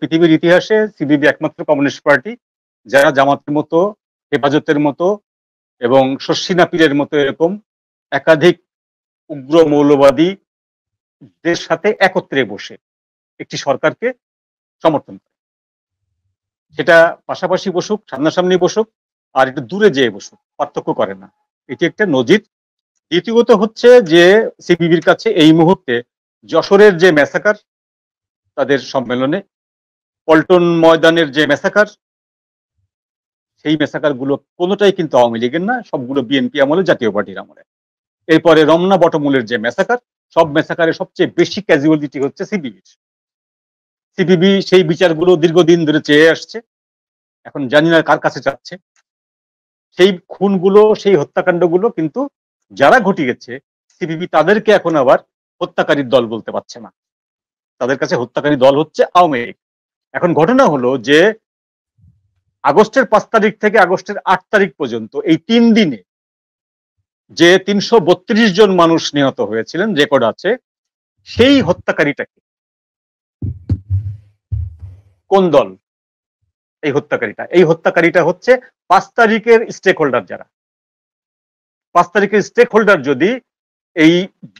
পৃথিবীর ইতিহাসে সিপিবি একমাত্র কমিউনিস্ট পার্টি যারা জামাতের মতো, হেফাজতের মতো এবং শর্ষিনা পীরের মতো এরকম একাধিক উগ্র মৌলবাদীদের সাথে একত্রে বসে একটি সরকারকে সমর্থন করে। সেটা পাশাপাশি বসুক, সামনাসামনি বসুক, আর একটু দূরে যেয়ে বসুক, পার্থক্য করে না। এটি একটা নজির। দ্বিতীয়ত হচ্ছে যে সিপিবির কাছে এই মুহূর্তে যশোরের যে ম্যাসাকার তাদের সম্মেলনে, পল্টন ময়দানের যে ম্যাসাকার, সেই ম্যাসাকার গুলো কোনোটাই কিন্তু আওয়ামী লীগের না, সবগুলো বিএনপি আমলে, জাতীয় পার্টির আমলে। এরপরে রমনা বটমূলের যে ম্যাসাকার, সব ম্যাসাকারে সবচেয়ে বেশি ক্যাজুয়ালিটি হচ্ছে সিপিবির। সিপিবি সেই বিচারগুলো দীর্ঘদিন ধরে চেয়ে আসছে, এখন জানি না কার কাছে যাচ্ছে। সেই খুনগুলো, সেই হত্যাকাণ্ডগুলো কিন্তু যারা ঘটিয়েছে সিপিবি তাদেরকে এখন আবার হত্যাকারীর দল বলতে পারছে না, তাদের কাছে হত্যাকারী দল হচ্ছে আওয়ামী লীগ। এখন ঘটনা হলো যে আগস্টের 5 তারিখ থেকে আগস্টের 8 তারিখ পর্যন্ত এই 3 দিনে যে 332 জন মানুষ নিহত হয়েছিলেন রেকর্ড আছে, সেই হত্যাকারীটাকে কোন দল? এই হত্যাকারীটা হচ্ছে 5 তারিখের স্টেক হোল্ডার। যারা 5 তারিখের স্টেক হোল্ডার যদি এই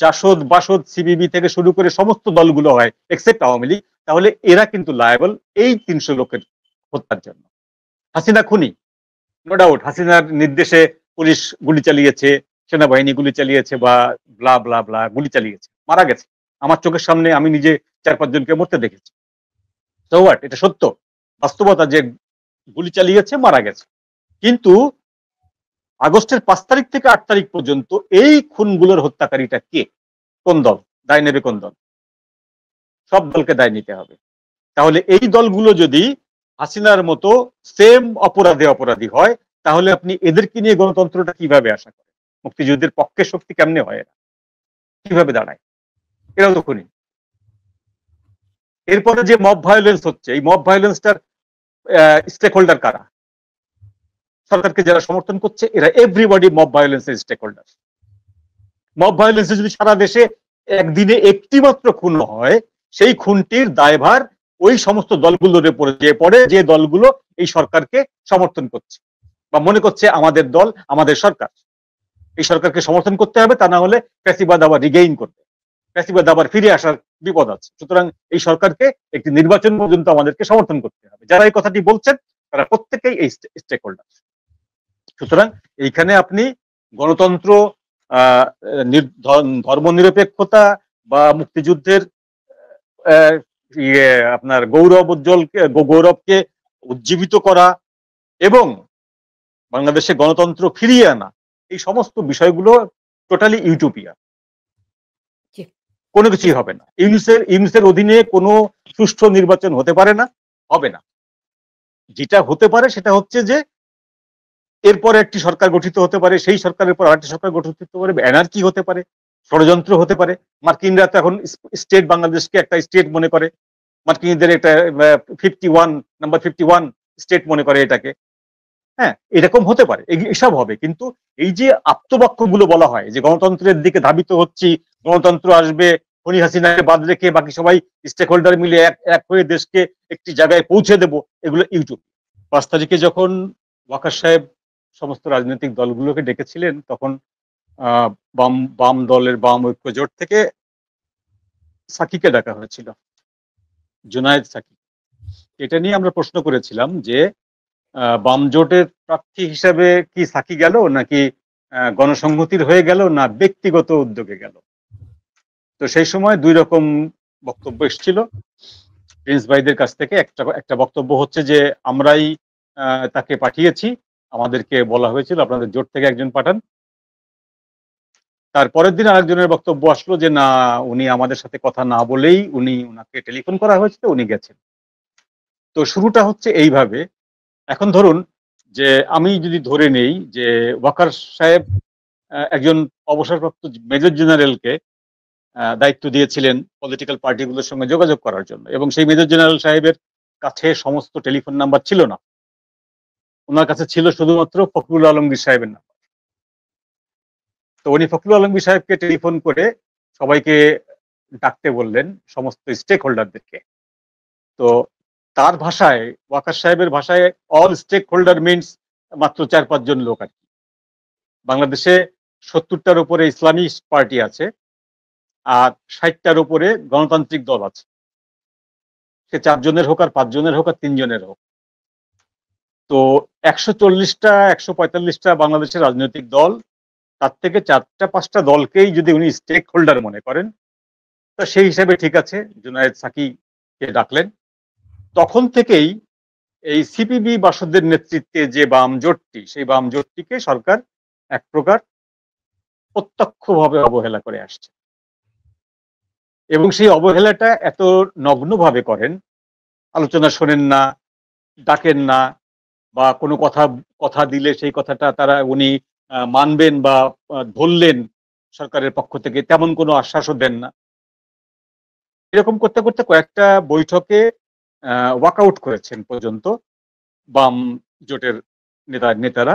জাসদ বাসদ সিবিবি থেকে শুরু করে সমস্ত দলগুলো হয় এক্সেপ্ট আওয়ামী লীগ, তাহলে এরা কিন্তু লায়াবল এই 300 লোকের হত্যার জন্য। হাসিনা খুনি, নো ডাউট, হাসিনার নির্দেশে পুলিশ গুলি চালিয়েছে, সেনাবাহিনী গুলি চালিয়েছে, বা ব্লা ব্লা ব্লা গুলি চালিয়েছে, মারা গেছে। আমার চোখের সামনে আমি নিজে 4-5 জনকে মরতে দেখেছি। সো হোয়াট, এটা সত্য বাস্তবতা যে গুলি চালিয়েছে, মারা গেছে। কিন্তু আগস্টের 5 তারিখ থেকে 8 তারিখ পর্যন্ত এই খুনগুলোর হত্যাকারীটা কে? কোন দল দায় নেবে? কোন দল? সব দলকে দায় নিতে হবে। তাহলে এই দলগুলো যদি হাসিনার মতো সেম অপরাধী হয়, তাহলে আপনি এদেরকে নিয়ে গণতন্ত্রটা কিভাবে আশা করেন? মুক্তিযুদ্ধের পক্ষে শক্তি কেমনে হয়? এরা কিভাবে দাঁড়ায়? এরাও তো খুনি। এরপরে যে মব ভায়োলেন্স হচ্ছে, এই মব ভায়োলেন্সটার স্টেক হোল্ডার কারা? সরকারকে যারা সমর্থন করছে, এরা এভরিবডি মব ভায়োলেন্সের স্টেক হোল্ডার। মব ভায়োলেন্সে যদি সারা দেশে একদিনে একটি মাত্র খুন হয়, সেই খুনটির দায়ভার ওই সমস্ত দলগুলোর উপরে যে পড়ে, যে দলগুলো এই সরকারকে সমর্থন করছে বা মনে করছে আমাদের দল, আমাদের সরকার। এই সরকারকে সমর্থন করতে হবে, তা না হলে ফ্যাসিবাদ আবার রিগেইন করবে, ফ্যাসিবাদ আবার ফিরে আসার বিপদ আছে। সুতরাং এই সরকারকে একটি নির্বাচন পর্যন্ত আমাদেরকে সমর্থন করতে হবে। যারা এই কথাটি বলছেন তারা প্রত্যেকেই এই স্টেক হোল্ডার। সুতরাং এইখানে আপনি গণতন্ত্র, ধর্মনিরপেক্ষতা বা মুক্তিযুদ্ধের আপনার গৌরবকে উজ্জীবিত করা এবং বাংলাদেশে গণতন্ত্র ফিরিয়ে আনা, এই সমস্ত বিষয়গুলো টোটালি ইউটোপিয়া। কোনো কিছুই হবে না। ইউনুসের অধীনে কোনো সুষ্ঠু নির্বাচন হতে পারে না, হবে না। যেটা হতে পারে সেটা হচ্ছে যে এরপরে একটি সরকার গঠিত হতে পারে, সেই সরকারের পর আরেকটি সরকার গঠিত হতে পারে, এনার্কি হতে পারে, ষড়যন্ত্র হতে পারে। মার্কিনরা তো এখন স্টেট, বাংলাদেশকে একটা স্টেট মনে করে, মার্কিনদের একটা 51 নাম্বার 51 স্টেট মনে করে এটাকে। হ্যাঁ, এরকম হতে পারে, এসব হবে। কিন্তু এই যে আপ্তবাক্যগুলো বলা হয় যে গণতন্ত্রের দিকে ধাবিত হচ্ছি, গণতন্ত্র আসবে, খনি হাসিনাকে বাদ রেখে বাকি সবাই স্টেক হোল্ডার মিলে এক হয়ে দেশকে একটি জায়গায় পৌঁছে দেব, এগুলো ইউটিউব। 5 তারিখে যখন ওয়াকার সাহেব সমস্ত রাজনৈতিক দলগুলোকে ডেকেছিলেন, তখন বাম দলের বাম ঐক্য জোট থেকে সাকিকে ডাকা হয়েছিল, জুনায়েদ সাকি। এটা নিয়ে আমরা প্রশ্ন করেছিলাম যে বাম জোটের প্রার্থী হিসাবে কি সাকি গেল, নাকি গণসংহতির হয়ে গেল, না ব্যক্তিগত উদ্যোগে গেল? তো সেই সময় 2 রকম বক্তব্য এসেছিল প্রিন্স ভাইদের কাছ থেকে। একটা বক্তব্য হচ্ছে যে আমরাই তাকে পাঠিয়েছি, আমাদেরকে বলা হয়েছিল আপনাদের জোট থেকে একজন পাঠান। তারপরের দিন আরেকজনের বক্তব্য আসলো যে না, উনি আমাদের সাথে কথা না বলেই উনাকে টেলিফোন করা হয়েছিল, উনি গেছেন। তো শুরুটা হচ্ছে এইভাবে। এখন ধরুন যে আমি যদি ধরে নেই যে ওয়াকার সাহেব একজন অবসরপ্রাপ্ত মেজর জেনারেলকে দায়িত্ব দিয়েছিলেন পলিটিক্যাল পার্টিগুলোর সঙ্গে যোগাযোগ করার জন্য, এবং সেই মেজর জেনারেল সাহেবের কাছে সমস্ত টেলিফোন নাম্বার ছিল না, ওনার কাছে ছিল শুধুমাত্র ফখরুল আলমগীর সাহেবের নাম্বার। তো উনি ফখরুল আলমগীর সাহেবকে টেলিফোন করে সবাইকে ডাকতে বললেন, সমস্ত স্টেক হোল্ডারদেরকে। তো তার ভাষায়, ওয়াকার সাহেবের ভাষায় অল স্টেক হোল্ডার মিনস মাত্র 4-5 জন লোক আর কি। বাংলাদেশে 70টার উপরে ইসলামী পার্টি আছে, আর 60টার উপরে গণতান্ত্রিক দল আছে। সে 4 জনের হোক আর 5 জনের হোক আর 3 জনের হোক। তো 140টা 145টা বাংলাদেশের রাজনৈতিক দল, তার থেকে 4টা-5টা দলকেই যদি উনি স্টেক হোল্ডার মনে করেন, তা সেই হিসাবে ঠিক আছে, জুনায়েদ সাকিকে ডাকলেন। তখন থেকেই এই সিপিবি বাসদের নেতৃত্বে যে বাম জোটটি, সেই বাম জোটটিকে সরকার এক প্রকার প্রত্যক্ষভাবে অবহেলা করে আসছে, এবং সেই অবহেলাটা এত নগ্নভাবে করেন, আলোচনা শোনেন না, ডাকেন না, বা কোনো কথা দিলে সেই কথাটা উনি মানবেন বা ধরলেন সরকারের পক্ষ থেকে তেমন কোনো আশ্বাসও দেন না। এরকম করতে করতে কয়েকটা বৈঠকে ওয়াকআউট করেছেন পর্যন্ত বাম জোটের নেতারা।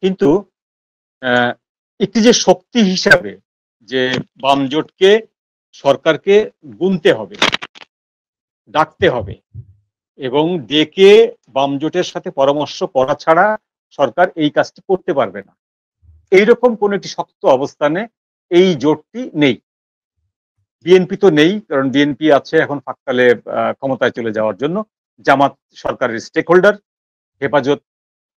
কিন্তু একটি যে শক্তি হিসাবে যে বাম জোটকে সরকারকে গুনতে হবে, ডাকতে হবে, এবং ডেকে বাম জোটের সাথে পরামর্শ করা ছাড়া সরকার এই কাজটি করতে পারবে না, এইরকম কোন একটি শক্ত অবস্থানে এই জোটটি নেই। বিএনপি তো নেই, কারণ বিএনপি আছে এখন ফাঁকতালে ক্ষমতায় চলে যাওয়ার জন্য। জামাত সরকারের স্টেক হোল্ডার, হেফাজত,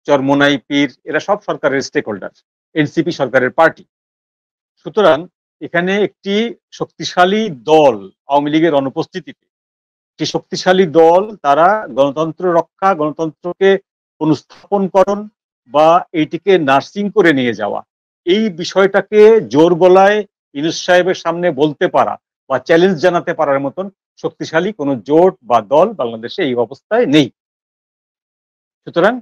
চরমোনাই, পীর, এরা সব সরকারের স্টেক হোল্ডার, এনসিপি সরকারের পার্টি। সুতরাং এখানে একটি শক্তিশালী দল, আওয়ামী লীগের অনুপস্থিতিতে একটি শক্তিশালী দল, তারা গণতন্ত্র রক্ষা, গণতন্ত্রকে পুনঃস্থাপনকরণ বা এইটিকে নার্সিং করে নিয়ে যাওয়া, এই বিষয়টাকে জোর গলায় ইউনূস সাহেবের সামনে বলতে পারা বা চ্যালেঞ্জ জানাতে পারার মতন শক্তিশালী কোনো জোট বা দল বাংলাদেশে এই অবস্থায় নেই। সুতরাং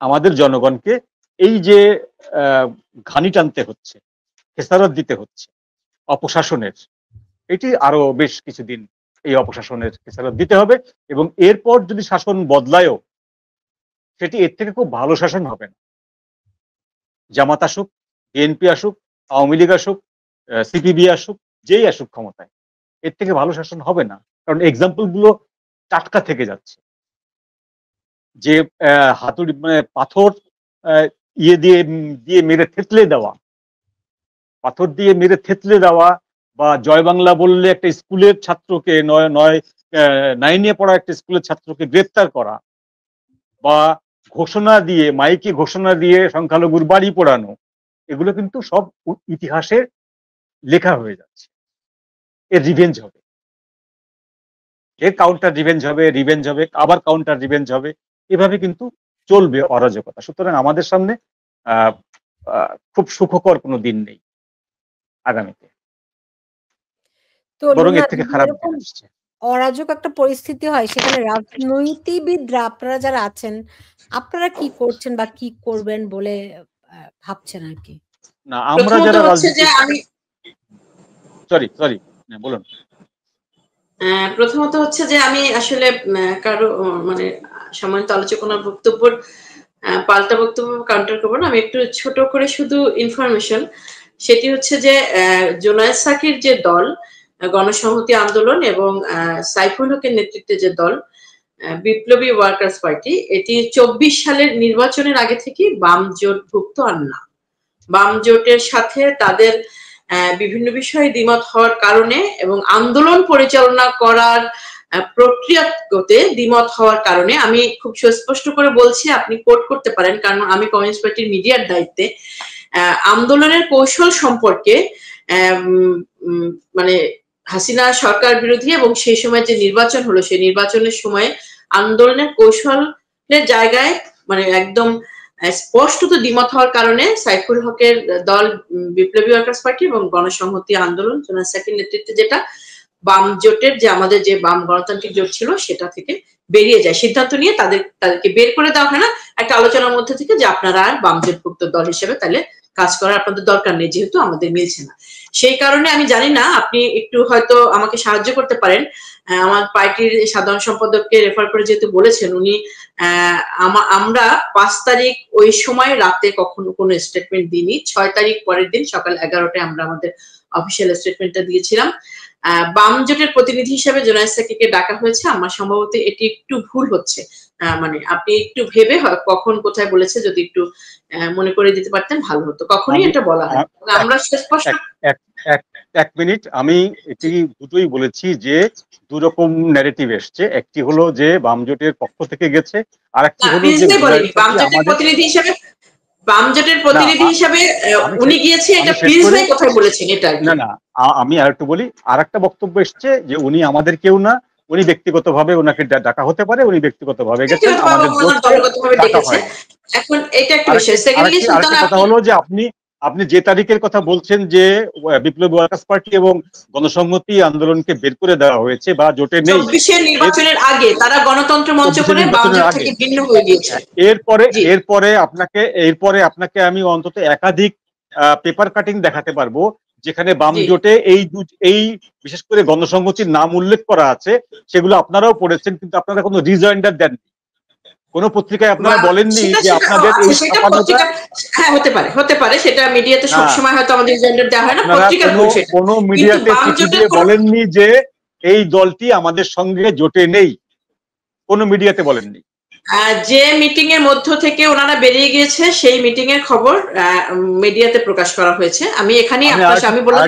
আমাদের জনগণকে এই যে ঘানি টানতে হচ্ছে, খেসারত দিতে হচ্ছে অপশাসনের, এটি আরো বেশ কিছুদিন এই অপশাসনের খেসারত দিতে হবে, এবং এরপর যদি শাসন বদলায়ও সেটি এর থেকে খুব ভালো শাসন হবে না। জামাত আসুক, বিএনপি আসুক, আওয়ামী লীগ আসুক, সিপিবি আসুক, যেই আসুক ক্ষমতায়, এর থেকে ভালো শাসন হবে না। কারণ এক্সাম্পল গুলো টাটকা থেকে যাচ্ছে, যে হাতুড়ি মানে পাথর ইয়ে দিয়ে দিয়ে মেরে থেতলে দেওয়া, পাথর দিয়ে মেরে থেতলে দেওয়া, বা জয় বাংলা বললে একটা স্কুলের ছাত্রকে, নাইনে পড়া একটা স্কুলের ছাত্রকে গ্রেপ্তার করা, বা ঘোষণা দিয়ে, মাইকে ঘোষণা দিয়ে সংখ্যালঘুর বাড়ি পোড়ানো, এগুলো কিন্তু সব ইতিহাসে লেখা হয়ে যাচ্ছে। এর রিভেঞ্জ হবে, এর কাউন্টার রিভেঞ্জ হবে, আবার কাউন্টার রিভেঞ্জ হবে, এভাবে কিন্তু চলবে অরাজকতা। সুতরাং আমাদের সামনে খুব সুখকর কোনো দিন নেই আগামীতে, তো বরং এর থেকে খারাপ দিন আসছে। অরাজক একটা পরিস্থিতি হয়, সেখানে রাজনীতিবিদরা, আপনারা যারা আছেন, আপনারা কি করছেন বা কি করবেন বলে ভাবছেন আর কি? না, আমরা যারা রাজনীতি, সরি বলুন। প্রথমত হচ্ছে যে আমি আসলে কারো মানে সম্মানিত আলোচনার বক্তব্যের পাল্টা বক্তব্য কাউন্টার করবো না, আমি একটু ছোট করে শুধু ইনফরমেশন, সেটি হচ্ছে যে জুনায়েদ সাকির যে দল, গণসংহতি আন্দোলন, এবং সাইফুল হকের নেতৃত্বে যে দল বিপ্লবী ওয়ার্কার্স পার্টি, এটি 24 সালের নির্বাচনের আগে থেকে বাম জোটভুক্ত আর না। বাম জোটের সাথে তাদের বিভিন্ন বিষয়ে দ্বিমত হওয়ার কারণে এবং আন্দোলন পরিচালনা করার প্রক্রিয়াগতে দ্বিমত হওয়ার কারণে, আমি খুব সুস্পষ্ট করে বলছি, আপনি কোট করতে পারেন, কারণ আমি কমিউনিস্ট পার্টির মিডিয়ার দায়িত্বে, আন্দোলনের কৌশল সম্পর্কে মানে হাসিনা সরকার বিরোধী এবং সেই সময় যে নির্বাচন হলো, সেই নির্বাচনের সময় আন্দোলনের কৌশলের জায়গায় মানে একদম স্পষ্টত দ্বিমত হওয়ার কারণে সাইফুল হকের দল বিপ্লবী ওয়ার্কার্স পার্টি এবং গণসংহতি আন্দোলন জুনায়েদ সাকির নেতৃত্বে যেটা বাম জোটের, যে আমাদের যে বাম গণতান্ত্রিক জোট ছিল, সেটা থেকে বেরিয়ে যায়, সিদ্ধান্ত নিয়ে তাদেরকে বের করে দেওয়া হয় না একটা আলোচনার মধ্যে থেকে, যে আপনারা আর বাম জোটভুক্ত দল হিসেবে তাহলে কাজ করার আপনাদের দরকার নেই, যেহেতু আমাদের মিলছে না। সেই কারণে আমি জানি না, আপনি একটু হয়তো আমাকে সাহায্য করতে পারেন, আমার পার্টির সাধারণ সম্পাদককে রেফার করে যেহেতু বলেছেন উনি, আমরা 5 তারিখ ওই সময় রাতে কখনো কোনো স্টেটমেন্ট দিইনি, 6 তারিখ পরের দিন সকাল 11টায় আমরা আমাদের অফিসিয়াল স্টেটমেন্টটা দিয়েছিলাম। বাম জোটের প্রতিনিধি হিসেবে জোনায়েদ সাকিকে ডাকা হয়েছে। আমার সম্ভবত এটি একটু ভুল হচ্ছে, মানে আপনি একটু ভেবে কখন কোথায় বলেছে যদি একটু মনে করে দিতে পারতেন ভালো হতো। কখনই এটা বলা হয় আমরা স্পষ্ট। এক মিনিট, আমি এটি দুটোই বলেছি যে দুরকম ন্যারেটিভ এসছে। একটি হলো যে বাম জোটের পক্ষ থেকে গেছে, আর একটি হলো যে বাম জোটের প্রতিনিধি হিসেবে উনি গিয়েছে, এটা প্লিজ ভাই কোথায় বলেছেন এটা? না আমি আরেকটু বলি। আর একটা বক্তব্য এসছে যে উনি আমাদের কেউ না, উনি ব্যক্তিগতভাবে ওনাকে ডাকা হতে পারে, উনি ব্যক্তিগতভাবে গেছেন, আমাদের ডাকা হয়। এখন এটা একটা বিষয়। সেকেন্ডলি কথা হলো যে আপনি যে তারিখের কথা বলছেন যে বিপ্লবী ওয়ার্কার্স পার্টি এবং গণসংহতি আন্দোলনকে বের করে দেওয়া হয়েছে বা জোটে নেই, 24 নির্বাচনের আগে তারা গণতন্ত্র মঞ্চ করে বাম জোট থেকে ভিন্ন হয়ে গিয়েছে। এরপরে আপনাকে আমি অন্তত একাধিক পেপার কাটিং দেখাতে পারবো যেখানে বাম জোটে এই বিশেষ করে গণসংহতির নাম উল্লেখ করা আছে, সেগুলো আপনারাও পড়েছেন, কিন্তু আপনারা কোনো রিজয়েন্ডার দেননি। কোন পত্রিকায় আপনারা বলেননি যে আপনাদের এই হতে পারে সেটা মিডিয়াতে সব সময় হয়তো আমাদের রিজয়েন্ডার দেওয়া হয় না, পত্রিকার কোন মিডিয়াতে চিঠি দিয়ে বলেননি যে এই দলটি আমাদের সঙ্গে জোটে নেই, কোন মিডিয়াতে বলেননি। যে মিটিং এর মধ্য থেকে ওনারা বেরিয়ে গিয়েছে সেই মিটিং এর খবর মিডিয়াতে প্রকাশ করা হয়েছে। আমি এখানেই আমি বললাম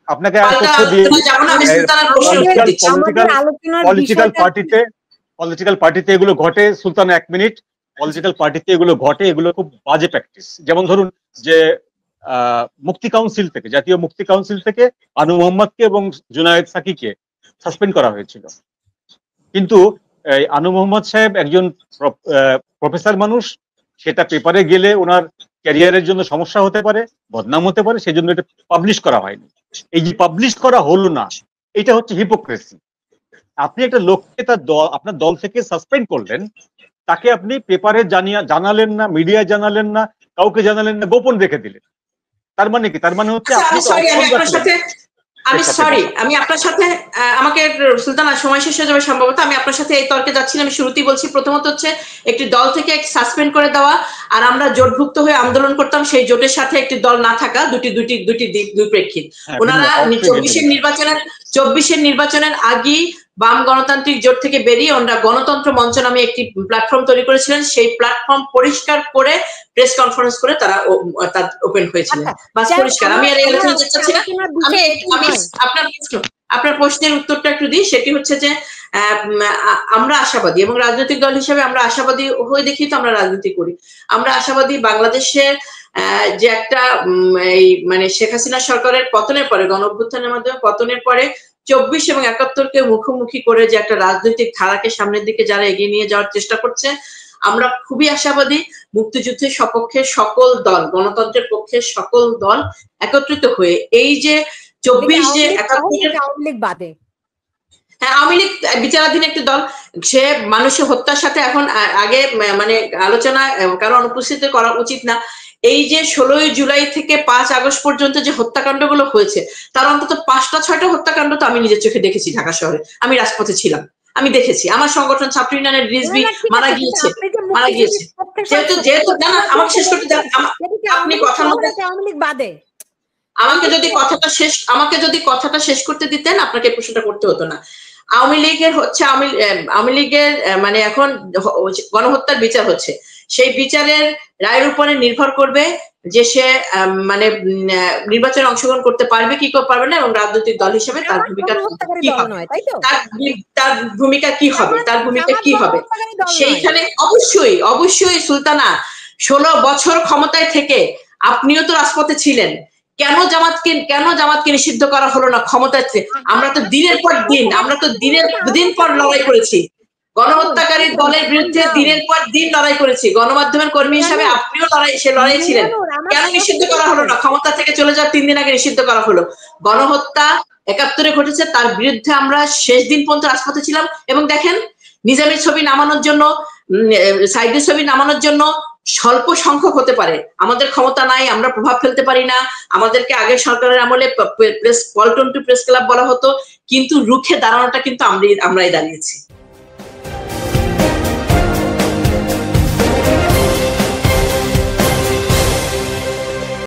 আপনাকে পলিটিক্যাল পার্টিতে এগুলো ঘটে। সুলতান, এক মিনিট। পলিটিক্যাল পার্টিতে এগুলো ঘটে, এগুলো খুব বাজে প্র্যাকটিস। যেমন ধরুন যে মুক্তি কাউন্সিল থেকে, জাতীয় মুক্তি কাউন্সিল থেকে আনু মোহাম্মদকে এবং জুনায়েদ সাকিকে সাসপেন্ড করা হয়েছিল, কিন্তু আনু মোহাম্মদ সাহেব একজন প্রফেসর মানুষ, সেটা পেপারে গেলে ওনার ক্যারিয়ারের জন্য সমস্যা হতে পারে, বদনাম হতে পারে, সেজন্য এটা পাবলিশ করা হয়নি। এই যে পাবলিশ করা হলো না, এটা হচ্ছে হিপোক্রেসি। আপনি একটা লোককে আপনার দল থেকে সাসপেন্ড করলেন, তাকে আপনি পেপারে জানালেন না, মিডিয়ায় জানালেন না, কাউকে জানালেন না, গোপন রেখে দিলেন। তার মানে কি? তার মানে হচ্ছে আমি আপনার সাথে আমাকে সুলতানা সময় শেষ হয়ে যাবে সম্ভবত। আমি আপনার সাথে এই তর্কে যাচ্ছি না। আমি শুরুতেই বলছি, প্রথমত হচ্ছে একটি দল থেকে সাসপেন্ড করে দেওয়া আর আমরা জোটভুক্ত হয়ে আন্দোলন করতাম, সেই জোটের সাথে একটি দল না থাকা, দুই প্রেক্ষিত। ওনারা 24 নির্বাচনের আগে বাম গণতান্ত্রিক জোট থেকে বেরিয়ে ওনারা গণতন্ত্র মঞ্চ নামে একটি প্ল্যাটফর্ম তৈরি করেছিলেন। সেই প্ল্যাটফর্ম পরিষ্কার করে প্রেস কনফারেন্স করে তারা ওপেন হয়েছিলেন। বাস পরিষ্কার। আমি আর এই আলোচনা যেতে চাচ্ছি না। আমি আপনার প্রশ্নের উত্তরটা একটু দিই। সেটি হচ্ছে যে আমরা আশাবাদী এবং রাজনৈতিক দল হিসেবে আমরা আশাবাদী হয়ে দেখি তো আমরা রাজনীতি করি। আমরা আশাবাদী বাংলাদেশে যে একটা এই মানে শেখ হাসিনা সরকারের পতনের পরে, গণ অভ্যুত্থানের মাধ্যমে পতনের পরে 24 এবং 71কে মুখোমুখি করে যে একটা রাজনৈতিক ধারাকে সামনের দিকে যারা এগিয়ে নিয়ে যাওয়ার চেষ্টা করছে, আমরা খুবই আশাবাদী মুক্তিযুদ্ধের সপক্ষে সকল দল, গণতন্ত্রের পক্ষে সকল দল একত্রিত হয়ে এই যে 24 যে 71 বাদে, হ্যাঁ, আওয়ামী লীগ বিচারাধীন একটি দল, সে মানুষের হত্যার সাথে এখন আগে মানে আলোচনা কারো অনুপস্থিত করা উচিত না। এই যে 16 জুলাই থেকে 5 আগস্ট পর্যন্ত যে হত্যাকাণ্ডগুলো হয়েছে, তার অন্তত 5টা-6টা হত্যাকাণ্ড তো আমি নিজের চোখে দেখেছি। ঢাকা শহরে আমি রাজপথে ছিলাম, আমি দেখেছি। আমার সংগঠন ছাত্র ইউনিয়নের রিজভি মারা গিয়েছে। যেহেতু না, আমাকে শেষ করতে দেন। আপনি কথার মধ্যে আমাকে যদি কথাটা শেষ করতে দিতেন, আপনাকে প্রশ্নটা করতে হতো না। আওয়ামী লীগের মানে এখন গণহত্যার বিচার হচ্ছে, সেই বিচারের রায়ের উপরে নির্ভর করবে যে সে মানে নির্বাচনে অংশগ্রহণ করতে পারবে কি পারবে না, এবং রাজনৈতিক দল হিসেবে তার ভূমিকা কি হবে, তার ভূমিকা কি হবে। সেইখানে অবশ্যই সুলতানা 16 বছর ক্ষমতায় থেকে আপনিও তো রাজপথে ছিলেন। কেন জামাতকে নিষিদ্ধ করা হলো না ক্ষমতাতে? আমরা তো দিনের পর লড়াই করেছি। গণহত্যাকারী দলের বিরুদ্ধে দিনের পর দিন লড়াই করেছি। গণমাধ্যমের কর্মী হিসাবে আপনিও লড়াই ছিলেন। কেন নিষিদ্ধ করা হলো না? ক্ষমতা থেকে চলে যাওয়ার 3 দিন আগে নিষিদ্ধ করা হলো। গণহত্যা 71-এ ঘটেছে, তার বিরুদ্ধে আমরা শেষ দিন পর্যন্ত রাজপথে ছিলাম। এবং দেখেন, নিজামের ছবি নামানোর জন্য, সাইদের ছবি নামানোর জন্য স্বল্প সংখ্যক হতে পারে, আমাদের ক্ষমতা নাই, আমরা প্রভাব ফেলতে পারি না। আমাদেরকে আগের সরকারের আমলে পল্টন টু প্রেস ক্লাব বলা হতো, কিন্তু রুখে দাঁড়ানোটা কিন্তু আমরাই দাঁড়িয়েছি।